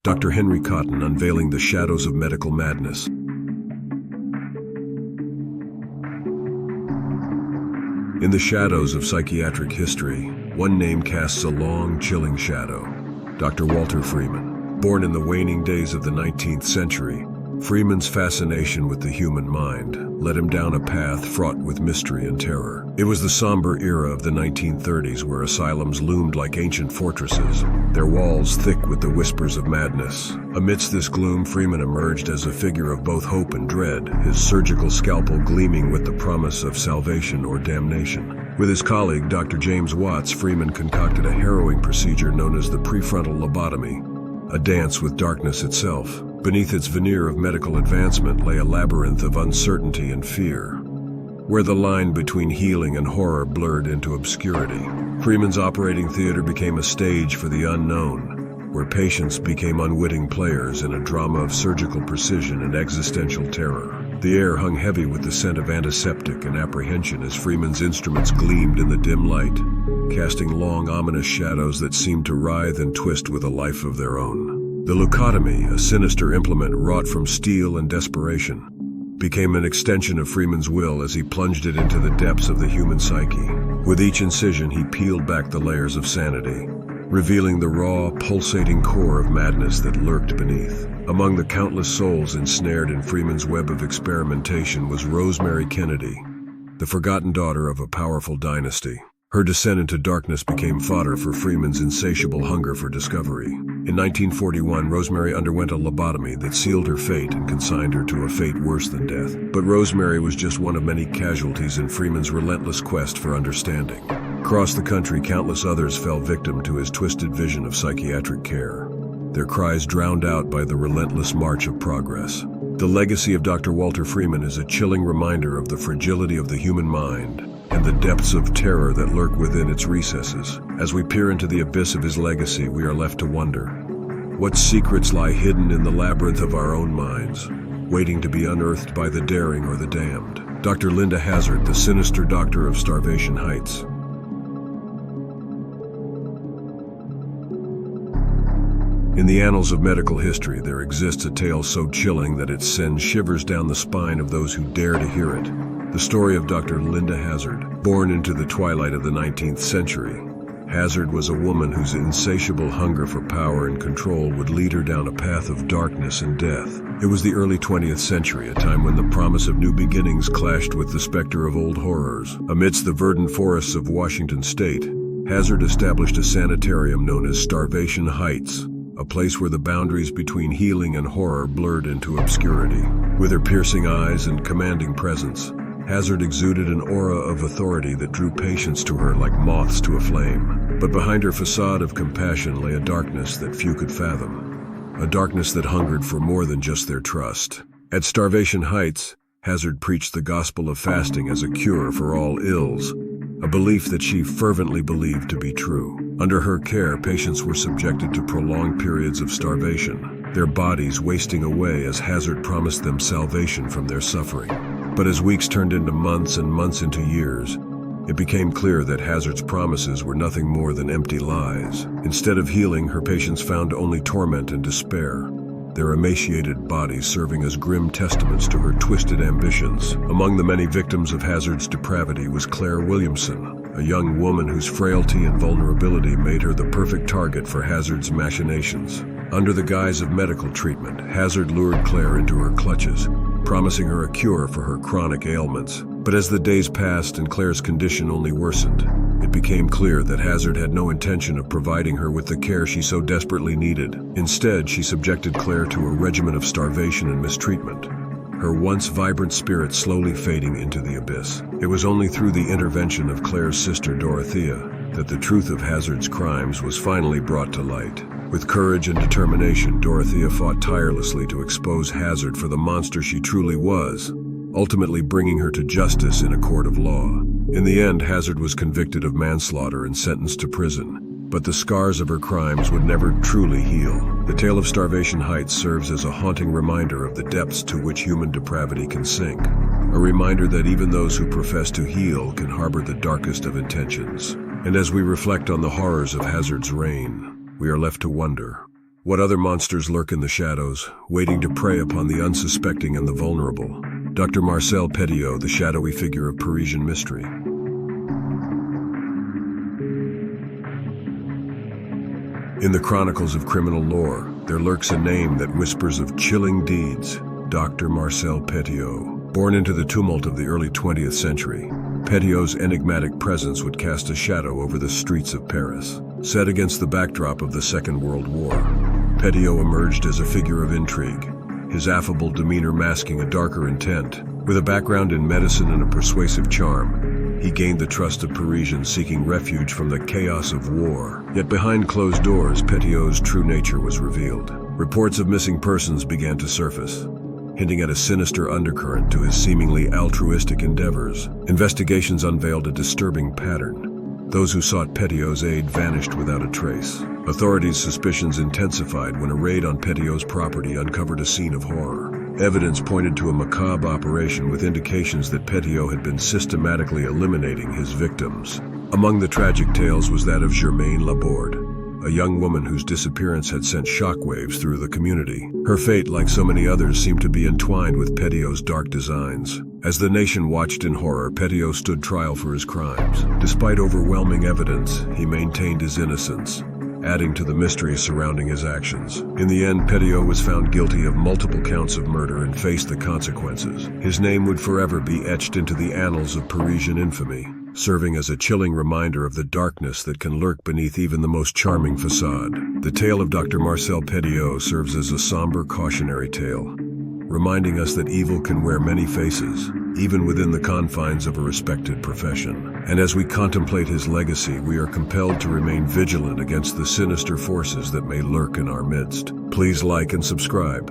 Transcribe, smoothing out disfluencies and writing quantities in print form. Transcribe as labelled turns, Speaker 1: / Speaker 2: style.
Speaker 1: Dr. Henry Cotton unveiling the shadows of medical madness. In the shadows of psychiatric history, one name casts a long, chilling shadow: Dr. Walter Freeman. Born in the waning days of the 19th century, Freeman's fascination with the human mind led him down a path fraught with mystery and terror. It was the somber era of the 1930s, where asylums loomed like ancient fortresses, their walls thick with the whispers of madness. Amidst this gloom, Freeman emerged as a figure of both hope and dread, his surgical scalpel gleaming with the promise of salvation or damnation. With his colleague, Dr. James Watts, Freeman concocted a harrowing procedure known as the prefrontal lobotomy, a dance with darkness itself. Beneath its veneer of medical advancement lay a labyrinth of uncertainty and fear, where the line between healing and horror blurred into obscurity. Freeman's operating theater became a stage for the unknown, where patients became unwitting players in a drama of surgical precision and existential terror. The air hung heavy with the scent of antiseptic and apprehension as Freeman's instruments gleamed in the dim light, casting long, ominous shadows that seemed to writhe and twist with a life of their own. The leucotomy, a sinister implement wrought from steel and desperation, became an extension of Freeman's will as he plunged it into the depths of the human psyche. With each incision, he peeled back the layers of sanity, revealing the raw, pulsating core of madness that lurked beneath. Among the countless souls ensnared in Freeman's web of experimentation was Rosemary Kennedy, the forgotten daughter of a powerful dynasty. Her descent into darkness became fodder for Freeman's insatiable hunger for discovery. In 1941, Rosemary underwent a lobotomy that sealed her fate and consigned her to a fate worse than death. But Rosemary was just one of many casualties in Freeman's relentless quest for understanding. Across the country, countless others fell victim to his twisted vision of psychiatric care, their cries drowned out by the relentless march of progress. The legacy of Dr. Walter Freeman is a chilling reminder of the fragility of the human mind and the depths of terror that lurk within its recesses. As we peer into the abyss of his legacy, we are left to wonder, what secrets lie hidden in the labyrinth of our own minds, waiting to be unearthed by the daring or the damned? Dr. Linda Hazard, the sinister doctor of Starvation Heights. In the annals of medical history, there exists a tale so chilling that it sends shivers down the spine of those who dare to hear it. The story of Dr. Linda Hazard. Born into the twilight of the 19th century, Hazard was a woman whose insatiable hunger for power and control would lead her down a path of darkness and death. It was the early 20th century, a time when the promise of new beginnings clashed with the specter of old horrors. Amidst the verdant forests of Washington state, Hazard established a sanitarium known as Starvation Heights, a place where the boundaries between healing and horror blurred into obscurity. With her piercing eyes and commanding presence, Hazard exuded an aura of authority that drew patients to her like moths to a flame. But behind her facade of compassion lay a darkness that few could fathom, a darkness that hungered for more than just their trust. At Starvation Heights, Hazard preached the gospel of fasting as a cure for all ills, a belief that she fervently believed to be true. Under her care, patients were subjected to prolonged periods of starvation, their bodies wasting away as Hazard promised them salvation from their suffering. But as weeks turned into months and months into years, it became clear that Hazard's promises were nothing more than empty lies. Instead of healing, her patients found only torment and despair, their emaciated bodies serving as grim testaments to her twisted ambitions. Among the many victims of Hazard's depravity was Claire Williamson, a young woman whose frailty and vulnerability made her the perfect target for Hazard's machinations. Under the guise of medical treatment, Hazard lured Claire into her clutches, promising her a cure for her chronic ailments. But as the days passed and Claire's condition only worsened, it became clear that Hazard had no intention of providing her with the care she so desperately needed. Instead, she subjected Claire to a regimen of starvation and mistreatment, her once vibrant spirit slowly fading into the abyss. It was only through the intervention of Claire's sister Dorothea that the truth of Hazard's crimes was finally brought to light. With courage and determination, Dorothea fought tirelessly to expose Hazard for the monster she truly was, ultimately bringing her to justice in a court of law. In the end, Hazard was convicted of manslaughter and sentenced to prison, but the scars of her crimes would never truly heal. The tale of Starvation Heights serves as a haunting reminder of the depths to which human depravity can sink, a reminder that even those who profess to heal can harbor the darkest of intentions. And as we reflect on the horrors of Hazard's reign, we are left to wonder, What other monsters lurk in the shadows, waiting to prey upon the unsuspecting and the vulnerable? Dr. Marcel Petiot, the shadowy figure of Parisian mystery. In the chronicles of criminal lore, there lurks a name that whispers of chilling deeds: Dr. Marcel Petiot. Born into the tumult of the early 20th century, Petiot's enigmatic presence would cast a shadow over the streets of Paris. Set against the backdrop of the Second World War, Petiot emerged as a figure of intrigue, his affable demeanor masking a darker intent. With a background in medicine and a persuasive charm, he gained the trust of Parisians seeking refuge from the chaos of war. Yet behind closed doors, Petiot's true nature was revealed. Reports of missing persons began to surface, hinting at a sinister undercurrent to his seemingly altruistic endeavors. Investigations unveiled a disturbing pattern. Those who sought Petiot's aid vanished without a trace. Authorities' suspicions intensified when a raid on Petiot's property uncovered a scene of horror. Evidence pointed to a macabre operation with indications that Petiot had been systematically eliminating his victims. Among the tragic tales was that of Germaine Laborde, a young woman whose disappearance had sent shockwaves through the community. Her fate, like so many others, seemed to be entwined with Petiot's dark designs. As the nation watched in horror, Petiot stood trial for his crimes. Despite overwhelming evidence, he maintained his innocence, adding to the mystery surrounding his actions. In the end, Petiot was found guilty of multiple counts of murder and faced the consequences. His name would forever be etched into the annals of Parisian infamy, serving as a chilling reminder of the darkness that can lurk beneath even the most charming facade. The tale of Dr. Marcel Petiot serves as a somber cautionary tale, reminding us that evil can wear many faces, even within the confines of a respected profession. And as we contemplate his legacy, we are compelled to remain vigilant against the sinister forces that may lurk in our midst. Please like and subscribe.